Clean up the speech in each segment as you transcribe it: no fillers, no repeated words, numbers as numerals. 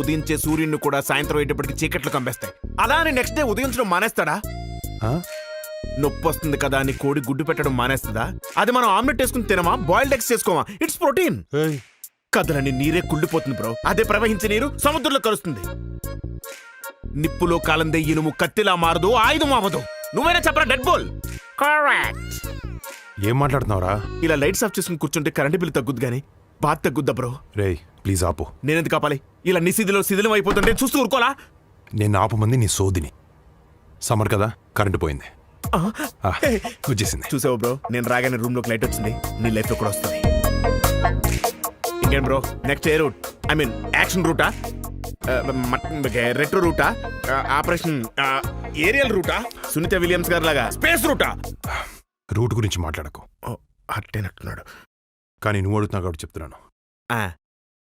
ఉదయించే సూర్యుడిని కూడా సాయంత్రం అయ్యేటప్పటికి చీకట్లు కంపేస్తాయి. అలానే నెక్స్ట్ డే ఉదయించడం మానేస్తాడా? నొప్పి వస్తుంది కదా అని కోడి గుడ్డు పెట్టడం మానేస్తుందా? అది మనం ఆమ్లెట్ వేసుకుని తినమా, బాయిల్డ్ ఎగ్స్ చేసుకోమా? It's protein. కదలని నీరే కుళ్ళిపోతుంది బ్రో. అదే ప్రవహించే నీరు సముద్రంలో కలుస్తుంది. నిప్పులో కాలందే ఇనుము కత్తిలా మారదు, ఆయుధం అవ్వదు. నువ్వైనా చెప్పరా డెడ్ బోల్? కరెక్ట్. ఏం మాట్లాడుతున్నావురా? ఇలా లైట్స్ ఆఫ్ చేసుకుని కూర్చుంటే కరెంట్ బిల్ తగ్గుద్ది గానీ బాధ తగ్గుద్దా బ్రో? రే ప్లీజ్ ఆపు. నేనెందుకు కాపాలి? ఇలా నిశిదిలో శిథిలం అయిపోతుంటే చూస్తూ ఊరుకోలా? నేను ఆపమంది నీ సోదిని. సమ్మర్ కదా, కరెంటు పోయింది, వచ్చేసింది. చూసావు బ్రో, నేను రాగానే రూమ్ లోకి లైట్ వచ్చింది. నీ లైఫ్ లో కూడా వస్తుంది. ఇంకేం బ్రో, నెక్స్ట్ ఏ రూట్? ఐ మీన్ యాక్షన్ రూటా, రెట్రో రూటా, ఆపరేషన్ ఏరియల్ రూటా, సునీత విలియమ్స్ గారి లాగా స్పేస్ రూటా? రూట్ గురించి మాట్లాడకు. అట్టేనట్టున్నాడు. కానీ నువ్వు అడుగుతున్నా కాబట్టి చెప్తున్నాను.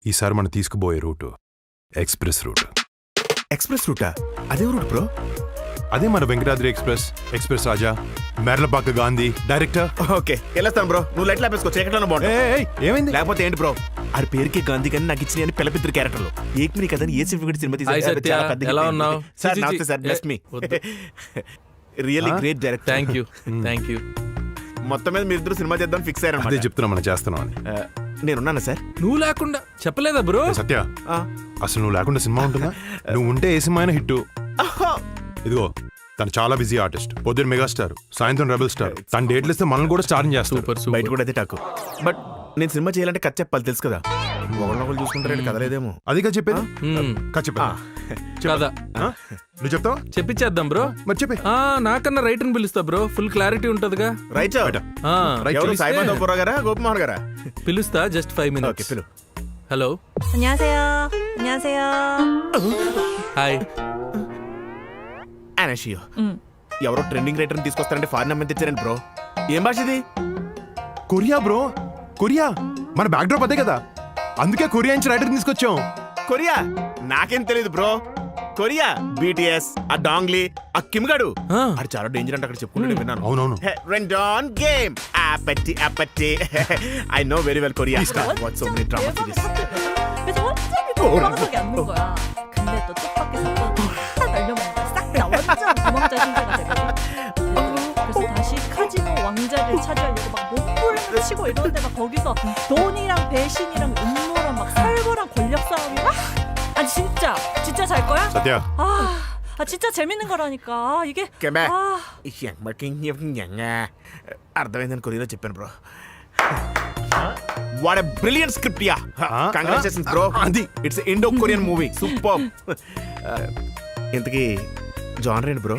ఈసారి మనం తీసుకుపోయే రూటు ఎక్స్ప్రెస్ రూట్. ఎక్స్ప్రెస్ రూటా? అదే రూట్ బ్రో? అదే మన వెంకటాద్రి ఎక్స్ప్రెస్, ఎక్స్ప్రెస్ రాజా, మెర్లపాక గాంధీ డైరెక్టర్. ఓకే వెళ్ళొస్తాను బ్రో. నువ్వు లైట్ లాపేసుకో, చీకట్లో బాగుంటుంది. ఏమైంది? లేకపోతే ఏంటి బ్రో, ఆడి పేరుకి గాంధీ కానీ నాకు ఇచ్చిన పిల్లపిద్దరు క్యారెక్టర్లు ఏక్మిని కదని ఏ సినిమా సినిమా తీసారు. ఎలా ఉన్నావు సార్? నమస్తే sir, bless me. Really great director. Thank you. మొత్తం మీద మీరిద్దరు సినిమా చేద్దాం ఫిక్స్ అయ్యారు. అదే చెప్తున్నా, మనం చేస్తున్నాం అని. నేనున్నాను సార్. నువ్వు లేకుండా చెప్పలేదా బ్రో? సత్య, అసలు నువ్వు లేకుండా సినిమా ఉంటుందా? నువ్వు ఉంటే ఏ సినిమా అయినా హిట్. ఇదిగో, తను చాలా బిజీ ఆర్టిస్ట్. పొద్దున్న మెగాస్టార్, సాయంత్రం రెబల్ స్టార్. తన డేట్లు ఇస్తే మనల్ని కూడా స్టార్ట్ చేస్తారు. బయట కూడా అదే టాకు. బట్ నేను సినిమా చేయాలంటే కథ చెప్పాలి, తెలుసు కదా. ఒకళ్ళు చూసుకుంటారంటే కదలేదేమో. అది కదా చెప్పేది. కదా నువ్వు చెప్తావా? చెప్పించేద్దాం బ్రో. మరి చెప్పి. నాకన్నా రైటర్ పిలుస్తా బ్రో, ఫుల్ క్లారిటీ ఉంటదిగా. రైట్ సాయిబాబా గారా, గోపమోహన్ గారా? పిలుస్తా, జస్ట్ 5 minutes. ఓకే పిలు. హలో. హాయ్. అనషియో ఎవరో ట్రెండింగ్ రైటర్ తీసుకొస్తారంటే ఫారిన్ అమ్మని తెచ్చారండి బ్రో. ఏం భాష ఇది? Korea bro, Korea. మన బ్యాక్ డ్రాప్ అదే కదా, అందుకే కొరియా నుంచి రైటర్ తీసుకొచ్చాం. కొరియా? నాకేం తెలియదు బ్రో. కొరియా BTS, ఆ డాంగ్లీ, ఆ కిమ్గాడు, అది చాలా డేంజర్ అంటే అక్కడ చెప్పుకుంటే విన్నాను. అవునవును. రెండాన్ game 아빠띠 아빠띠. I know very well Korea. Watch so many drama series. 그래서 완전히 도망석이 앉는 거야. 근데 또 뜻밖의 사건이 다 날려먹는 거야. 싹 다 완전 도망자 신세가 되거든. 그래서 다시 카지노 왕자를 차지하려고 막 몸부림을 치고 이러는데 막 거기서 돈이랑 배신이랑 음모랑 막 살벌한 권력 싸움이 막. 아니 진짜 잘 거야? Satya, 진짜 재밌는 거라니까 이게. అర్థమైందని కొరియాలో చెప్పాను bro. What a brilliant script. Yeah, congratulations bro. అది it's Indo Korean movie, super. ఇంతకీ జానర్ ఏంటి బ్రో?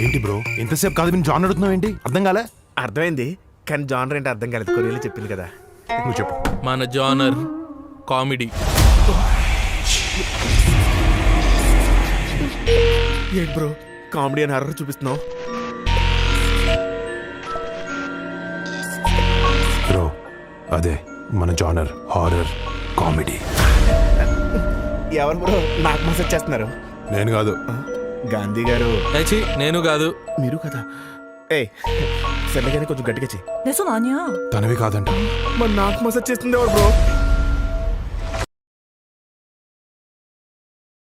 ఏంటి బ్రో ఇంతసేపు కాదు నేను జాన్ అడుగుతున్నావు ఏంటి? అర్థం కాలే? అర్థమైంది కానీ జానర్ ఏంటి అర్థం కాలేదు. కొరియాలో చెప్పింది కదా. నువ్వు చెప్పు. మన జానర్ కామెడీ. ఏంటి బ్రో కామెడీ అని హర్రర్ చూపిస్తున్నావు? బ్రో అదే మన జానర్, హారర్ కామెడీ. ఎవరు బ్రో నాకు మెసేజ్ చేస్తున్నారు? నేను కాదు, గాంధీ గారు. నేను కాదు. మీరు కదా? ఏ సర్లేగానే కొంచెం గట్టిగా చెయ్యి. 내 손 아니야. తనవి కాదంట. మరి నాకు మెసేజ్ చేస్తుంది ఎవరు బ్రో?